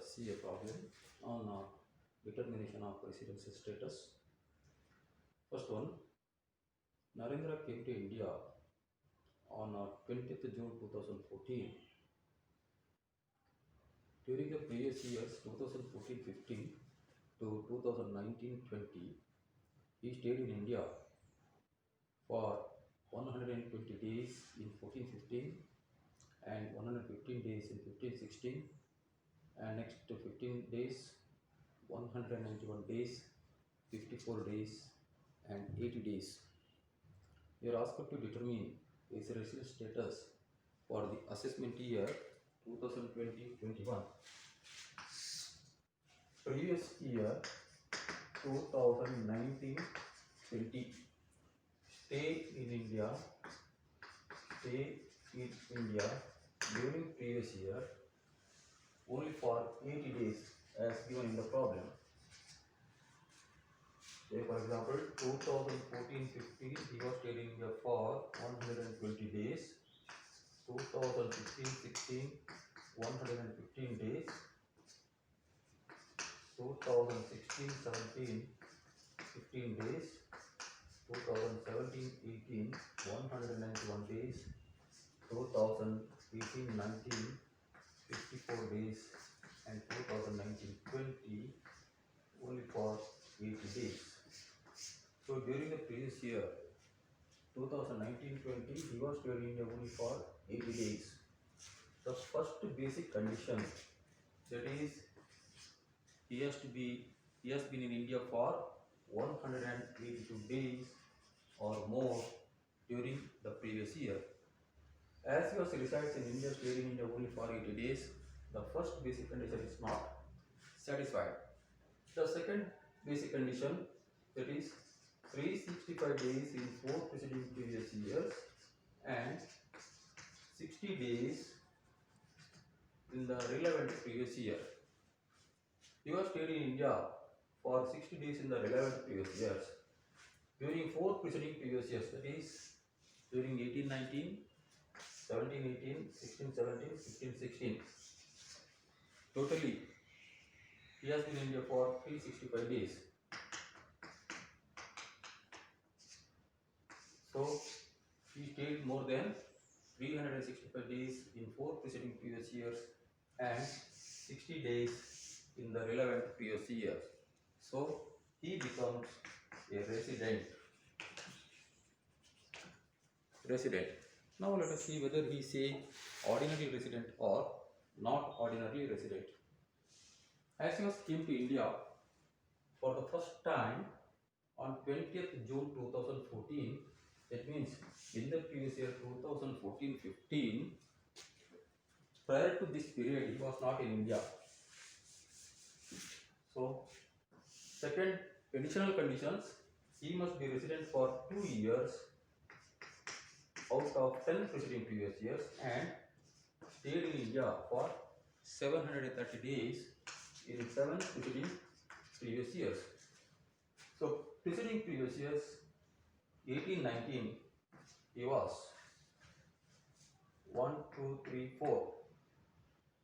see a problem on determination of residency status. First one, Narendra came to India on 20th June 2014. During the previous years 2014-15 to 2019-20, he stayed in India for 120 days in 14-15 and 115 days in 15-16, and next to 15 days, 191 days, 54 days, and 80 days. You are asked to determine his residence status for the assessment year 2020-21. Previous year 2019-20, stay in India during previous year only for 80 days as given in the problem. Say for example 2014-15 he was staying in India for 120 days, 2015-16 115 days, 2016-17 15 days, 2017-18 191 days, 2018-19 54 days, and 2019-20 only for 80 days. So during the previous year 2019-20 he was staying in India only for 80 days. The first basic condition, that is he has been in India for 182 days or more during the previous year. As he was resides in India, staying in India only for 80 days, the first basic condition is not satisfied. The second basic condition, that is 365 days in 4 preceding previous years and 60 days in the relevant previous year. He was stayed in India for 60 days in the relevant previous years during 4 preceding previous years, that is during 18-19, 17-18, 16-17, 15-16. Totally, he has been in India for 365 days. So, he stayed more than 365 days in 4 preceding previous years and 60 days in the relevant previous years. So, he becomes a resident. Now let us see whether he is a ordinary resident or not ordinary resident. As he was came to India for the first time on 20th June 2014, that means in the previous year 2014-15, prior to this period he was not in India. So, second additional conditions, he must be resident for 2 years out of 10 preceding previous years and stayed in India for 730 days in 7 preceding previous years. So, preceding previous years 18-19 he was 1, 2, 3, 4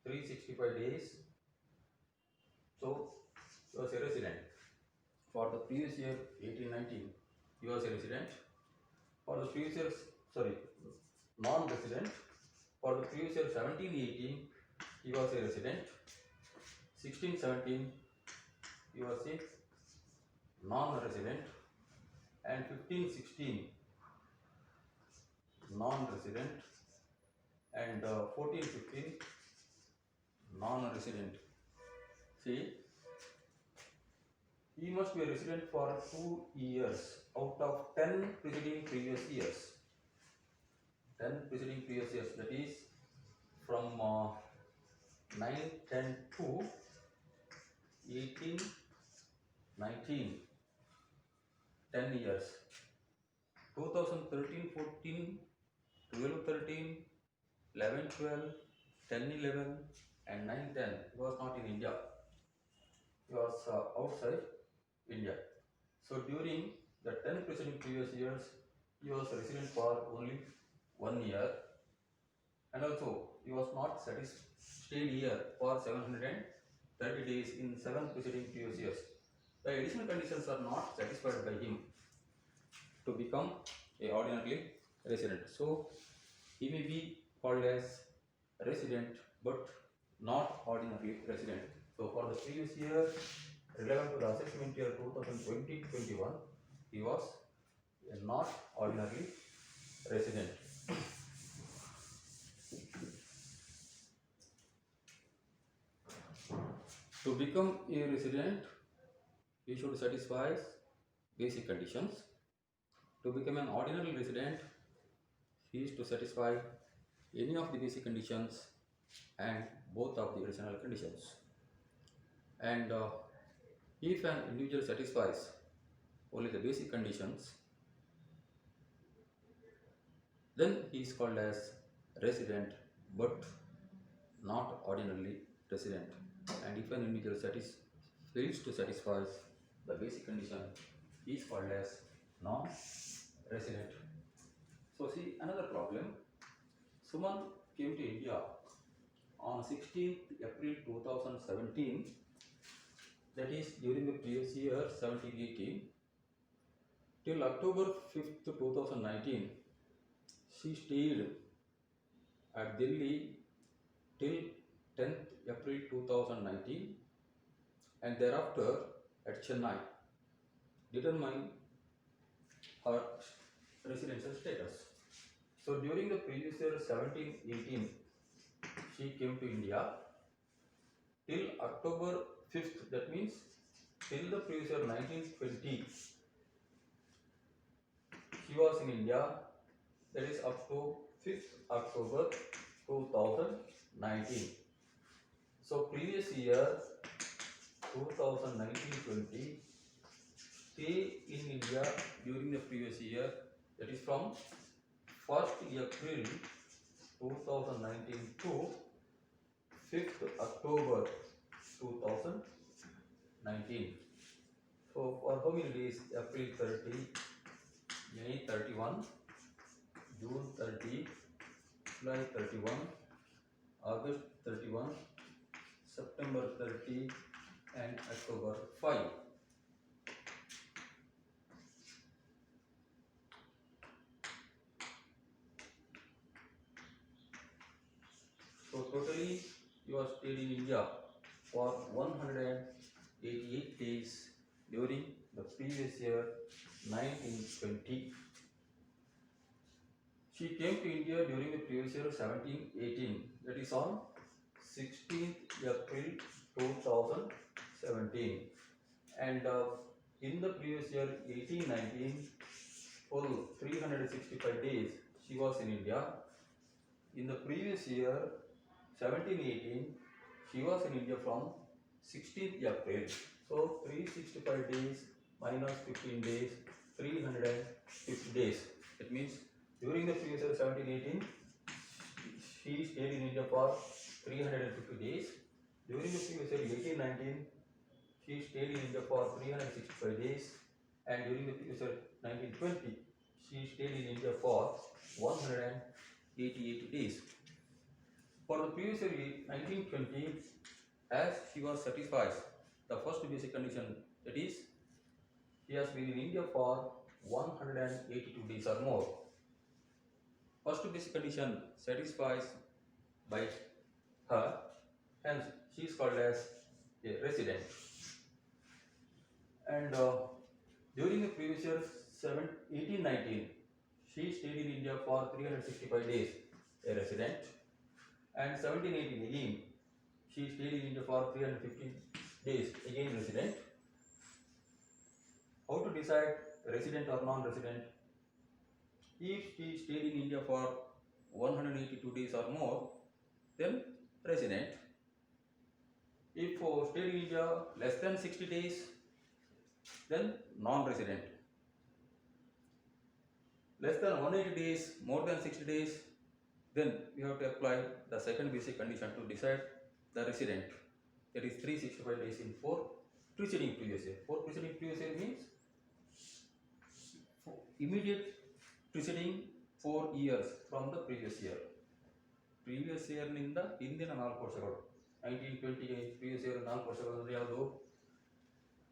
365 days. So, he was a resident. For the previous year 18-19 he was a resident. For the previous years, non-resident. For the previous year 17-18 he was a resident. 16-17 he was a non-resident, and 15-16 non-resident, and 14-15 non-resident. See, he must be a resident for 2 years out of 10 preceding previous years. 10 preceding previous years, that is from 9-10 to 18-19, 10 years. 2013-14, 12-13, 11-12, 10-11 and 9-10 he was not in India. He was outside India. So during the 10 preceding previous years he was resident for only 1 year, and also he was not stayed here for 730 30 days in 7 preceding previous years. The additional conditions are not satisfied by him to become a ordinarily resident. So he may be called as resident but not ordinarily resident. So for the previous year relevant to the assessment year 2020-21, he was a not ordinarily resident. To become a resident, he should satisfy basic conditions. To become an ordinary resident, he is to satisfy any of the basic conditions and both of the additional conditions. And if an individual satisfies only the basic conditions, then he is called as resident but not ordinarily resident. And if an individual fails to satisfy the basic condition, he is called as non-resident. So see another problem. Suman came to India on 16th April 2017, that is during the previous year 17-18, till October 5th 2019. She stayed at Delhi till 10th April 2019 and thereafter at Chennai, determine her residential status. So during the previous year 17-18, she came to India till October 5th, that means till the previous year 1920, she was in India, that is up to 5th October 2019. So previous year 2019-20, stay in India during the previous year, that is from 1st April 2019 to 5th October 2019. So for how many days? April 30, May 31, June 30, July 31, August 31, September 30 and October 5. So totally you are stayed in India for 188 days during the previous year 1920. She came to India during the previous year 17-18, that is on 16th April 2017, and in the previous year 18-19, full 365 days she was in India. In the previous year 17-18, she was in India from 16th April. So 365 days minus 15 days, 350 days. It means during the previous year 17-18, she stayed in India for 350 days. During the previous year 18-19, she stayed in India for 365 days. And during the previous year 19-20, she stayed in India for 188 days. For the previous year 1920, as she was satisfied the first basic condition, that is, she has been in India for 182 days or more. First basic condition satisfies by her, hence she is called as a resident. And during the previous year 18-19, she stayed in India for 365 days, a resident. And 17-18 again, she stayed in India for 350 days, again resident. How to decide resident or non-resident? If she stayed in India for 182 days or more, then resident. If stayed in India less than 60 days, then non-resident. Less than 180 days, more than 60 days, then we have to apply the second basic condition to decide the resident. That is 365 days in 4 preceding previous year. 4 preceding previous year means immediate preceding 4 years from the previous year. Previous year ನಿಂದ ಹಿಂದಿನ 4 ವರ್ಷಗಳು. 1920 previous year 4 ವರ್ಷ ಬಂದ್ರೆ ಯಾವುದು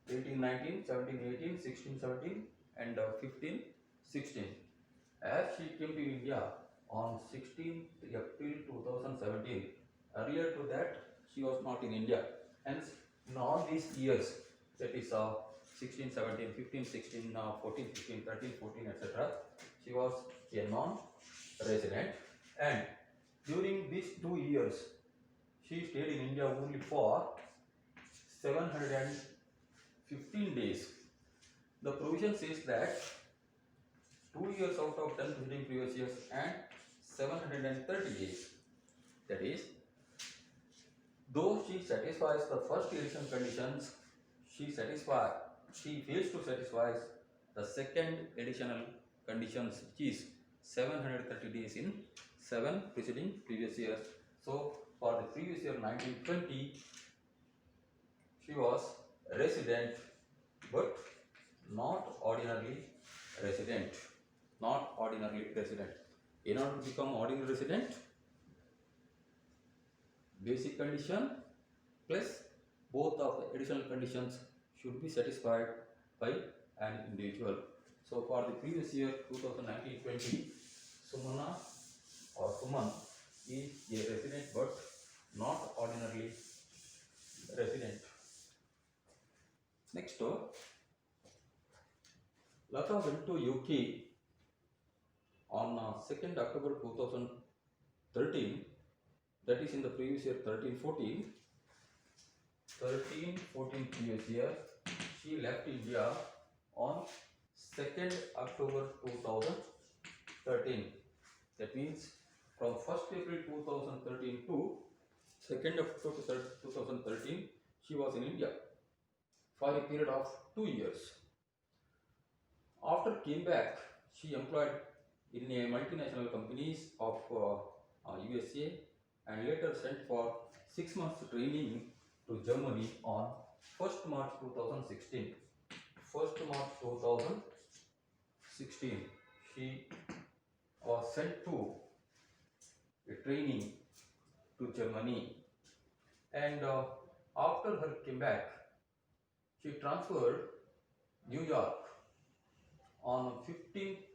18 19 17 18 16 17 and 15 16. As she came to India on 16th April 2017, earlier to that she was not in India. Hence, in all these years, that is 16 17 15 16 14 15 13 14 etc., she was a non-resident, and during these 2 years she stayed in India only for 715 days. The provision says that 2 years out of 10 preceding previous years and 730 days. That is, though she satisfies the first edition conditions, she fails to satisfy the second additional conditions, which is 730 days in 7 preceding previous years. So, for the previous year 1920, she was resident but not ordinarily resident. Not ordinarily resident. In order to become ordinary resident, basic condition plus both of the additional conditions should be satisfied by an individual. So for the previous year 2019-20, Sumana or Suman is a resident but not ordinarily resident. Next, Lata went to UK on 2nd October 2013, that is in the previous year 13-14 previous year. She left India on 2nd October 2013. That means from 1st April 2013 to 2nd October 2013, she was in India for a period of 2 years. After came back, she employed in a multinational companies of USA, and later sent for 6 months training to Germany on 1st March 2016. 1st March 2016, she was sent to a training to Germany, and after her came back, she transferred New York on 15th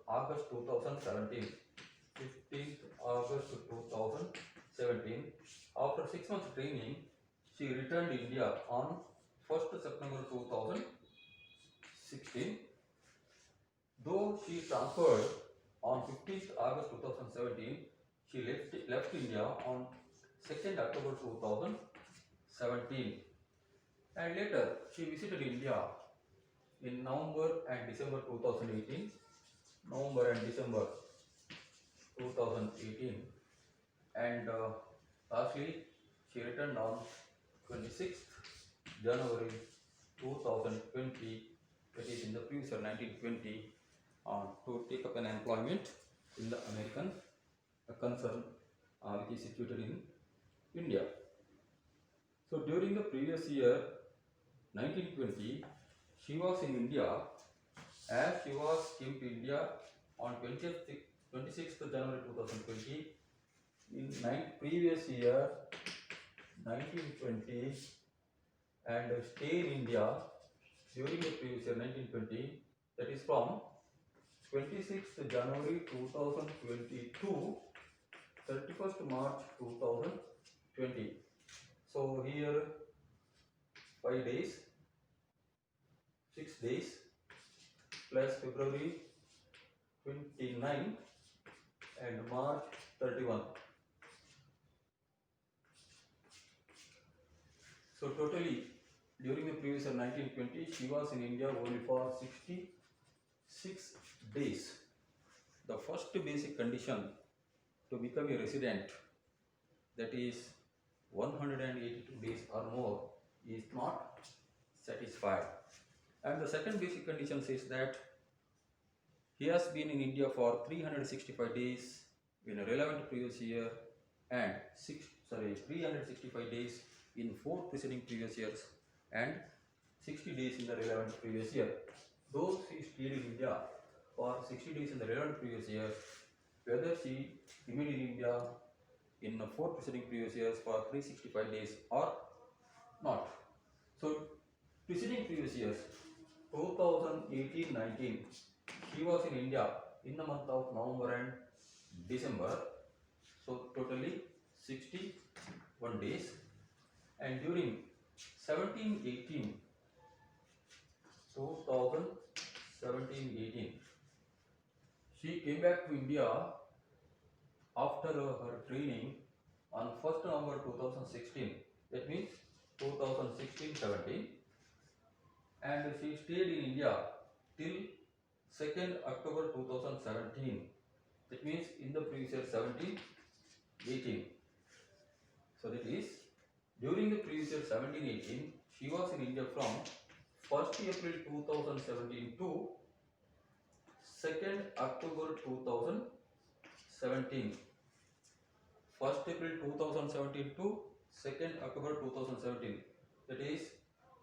August 2017. 15th August 2017. After 6 months training, she returned to India on 1st September 2016. Though she transferred on 15th August 2017, she left India on 2nd October 2017, and later she visited India in November and December 2018. November and December 2018, and lastly she returned on 26th January 2020, that is in the previous year 1920, to take up an employment in the American concern which is situated in India. So during the previous year 1920, she was in India, as she came to India on 26th January 2020. In previous year 1920, and stay in India during the previous year 1920, that is from 26th January 2020 to 31st March 2020. So here 5 days, 6 days plus February 29 and March 31. So totally during the previous year 1920, she was in India only for 66 days. The first basic condition to become a resident, that is 182 days or more, is not satisfied. And the second basic condition says that he has been in India for 365 days in a relevant previous year and 365 days in 4 preceding previous years and 60 days in the relevant previous year. Those she stayed in India for 60 days in the relevant previous year, whether she remained in India in 4 preceding previous years for 365 days or not. So preceding previous years 2018-19 she was in India in the month of November and December, so totally 61 days. And during 17-18 2017-18 she came back to India after her training on 1st November 2016, that means 2016-17, and she stayed in India till 2nd October 2017, that means in the previous year 17-18. So that is during the previous year 17-18 she was in India from 1st April 2017 to 2nd October 2017. 1st April 2017 to 2nd October 2017. That is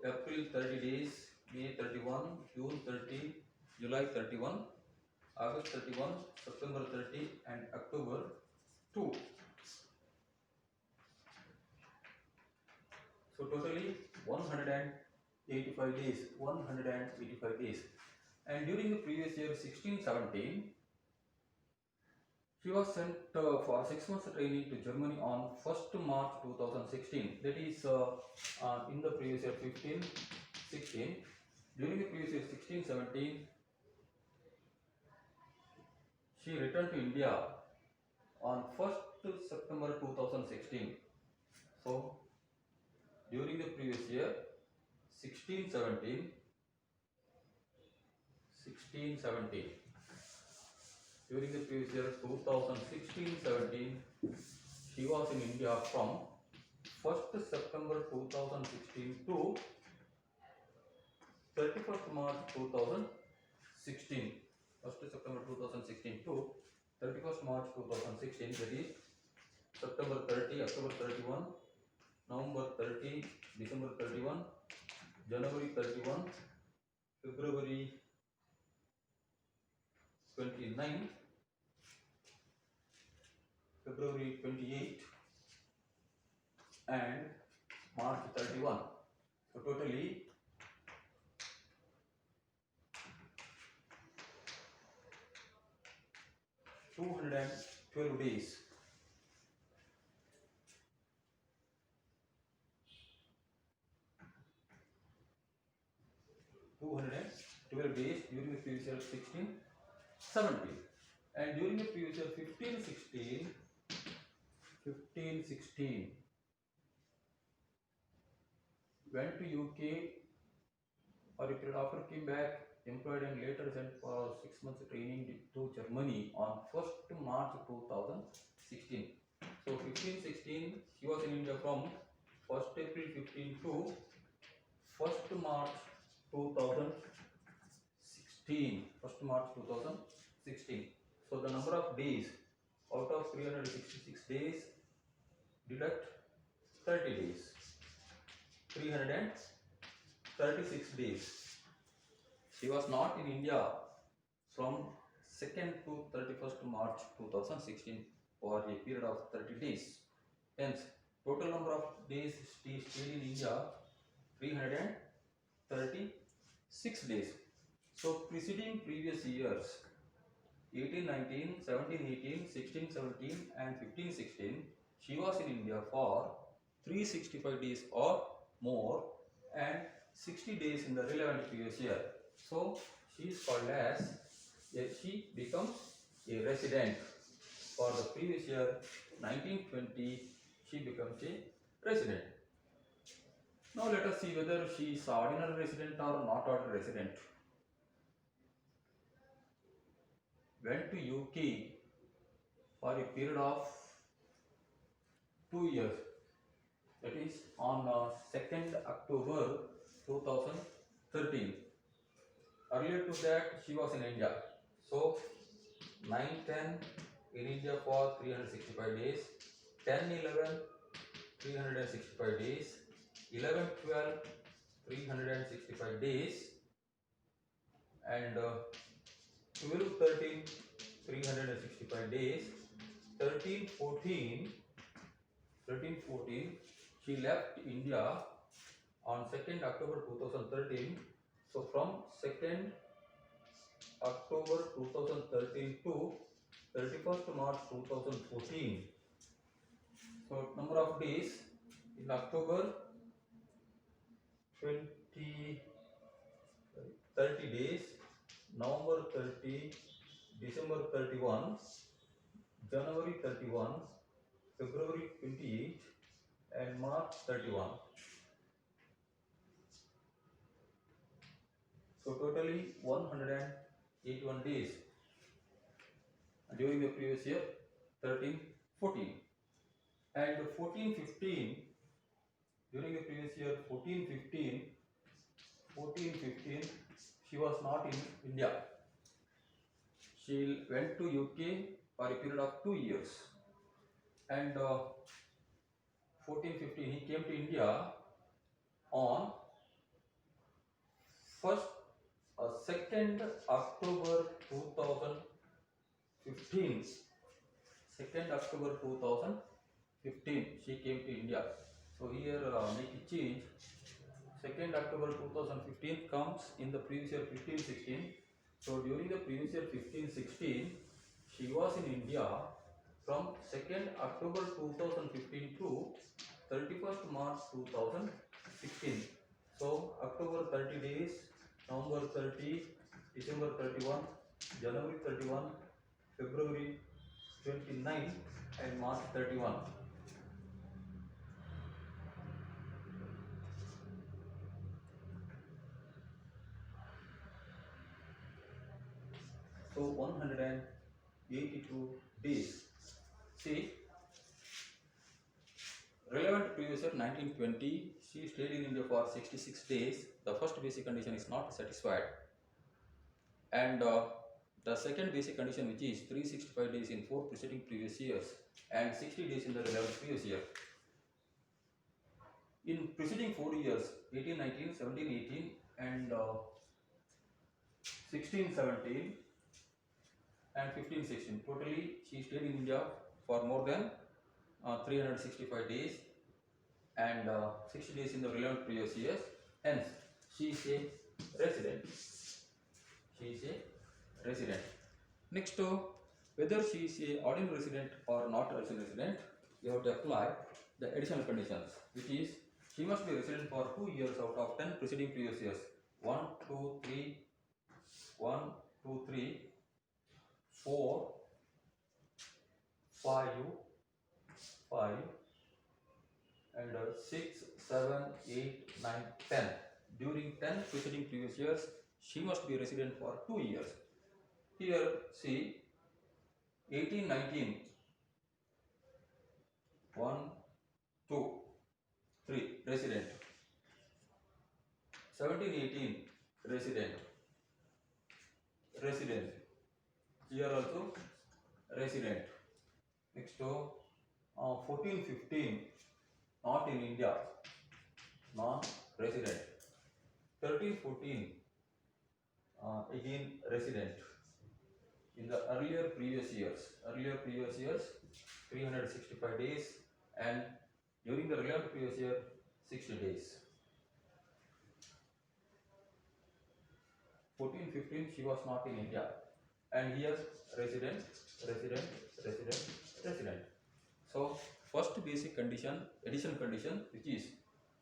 April 30 days, May 31, June 30, July 31, August 31, September 30 and October 2. So totally 185 days, 185 days. And during the previous year 16-17, she was sent for 6 months training to Germany on 1st March 2016. That is in the previous year 15-16. During the previous year 16-17, she returned to India on 1st September 2016. So during the previous year 16-17, during the previous year 2016-17, she was in India from 1st September 2016 to 31st March 2016. 1st September 2016 to 31st March 2016, that is September 30, October 31, November 30, December 31, January 31, February 29, February 28 and March 31. So totally 212 days. 212 days during the previous year 16-17, and during the previous year 15-16 went to UK for a period, after came back, employed and later sent for 6 months training to Germany on 1st March 2016. So 15-16 she was in India from 1st April 15 to 1st March 2016. 1st March 2016. So the number of days out of 366 days, deduct 30 days. 336 days. She was not in India from 2nd to 31st March 2016 for a period of 30 days. Hence, total number of days she stayed in India 336 days. So preceding previous years 18-19, 17-18, 16-17 and 15-16 she was in India for 365 days or more and 60 days in the relevant previous year. So she is called as she becomes a resident. For the previous year 19-20 she becomes a resident. Now let us see whether she is ordinary resident or not ordinary resident. Went to UK for a period of 2 years, that is on 2nd October 2013. Earlier to that she was in India. So 9-10 in India for 365 days, 10-11 365 days, 11-12 365 days and 12-13 365 days, 13-14 13-14. She left India on 2nd October 2013. So from 2nd October 2013 to 31st March 2014. So number of days in October 20 30 days, November 30, December 31, January 31, February 28 and March 31. So totally 181 days during the previous year 13-14, and 14-15 during the previous year 14-15 she was not in India. She went to UK for a period of 2 years, and 14-15 he came to India on 2nd October 2015. 2nd October 2015 she came to India. So here make a change. 2nd October 2015 comes in the previous year 15-16. So during the previous year 15-16 she was in India from 2nd October 2015 to 31st March 2016. So October 30 days, November 30, December 31, January 31, February 29 and March 31. So 182 days. See, relevant previous year 1920, she stayed in India for 66 days. The first basic condition is not satisfied. And the second basic condition, which is 365 days in 4 preceding previous years and 60 days in the relevant previous year. In preceding 4 years, 18-19, 17-18 and 16-17 and 15-16, totally she stayed in India for more than 365 days and 60 days in the relevant previous years. Hence, she is a resident. She is a resident. Next, whether she is a ordinary resident or not a resident, you have to apply the additional conditions, which is she must be resident for 2 years out of 10 preceding previous years. 1, 2, 3, 1, 2, 3, 4, 5, 5 and 6, 7, 8, 9, 10. During 10 preceding previous years, she must be resident for 2 years. Here, see, 18-19, 1, 2, 3, resident. 17-18, resident. Resident. Here also, resident. Next, 14-15, not in India, non-resident. 13-14, again resident. In the earlier previous years, 365 days, and during the relevant previous year, 60 days. 14-15, she was not in India, and here resident. So first basic condition, additional condition, which is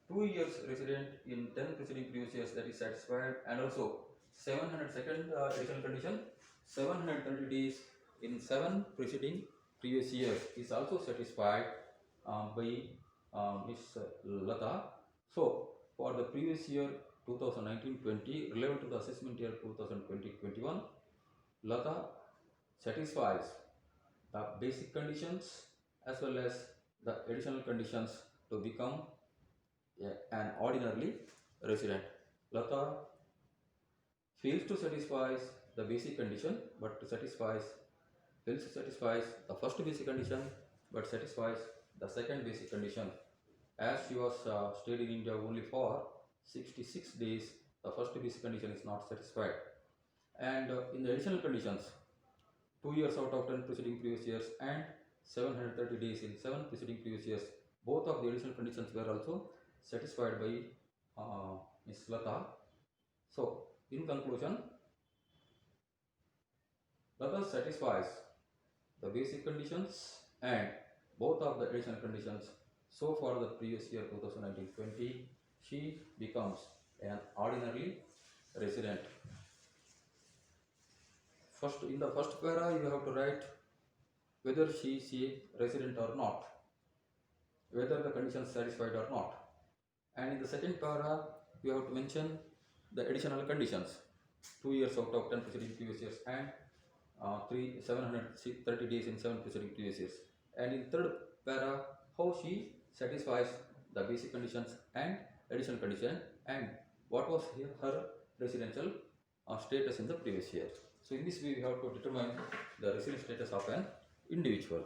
2 years resident in 10 preceding previous years, that is satisfied, and also 702nd additional condition, 730 days in 7 preceding previous years is also satisfied by Miss Lata. So for the previous year 2019-20, relevant to the assessment year 2020-21, Lata satisfies the basic conditions as well as the additional conditions to become an ordinarily resident. Lata fails to satisfy the basic condition, but fails to satisfy the first basic condition, but satisfies the second basic condition. As she was stayed in India only for 66 days, the first basic condition is not satisfied. And in the additional conditions, 2 years out of 10 preceding previous years and 730 days in 7 preceding previous years both of the additional conditions were also satisfied by Ms. Lata. So, in conclusion, Lata satisfies the basic conditions and both of the additional conditions. So, for the previous year 2019-20, she becomes an ordinary resident. First, in the first para, you have to write whether she is a resident or not, whether the condition is satisfied or not. And in the second para, you have to mention the additional conditions: 2 years out of 10 preceding previous years, and 730 days in 7 preceding previous years. And in third para, how she satisfies the basic conditions and additional condition, and what was her residential status in the previous year. So in this way, we have to determine the resident status of an individual.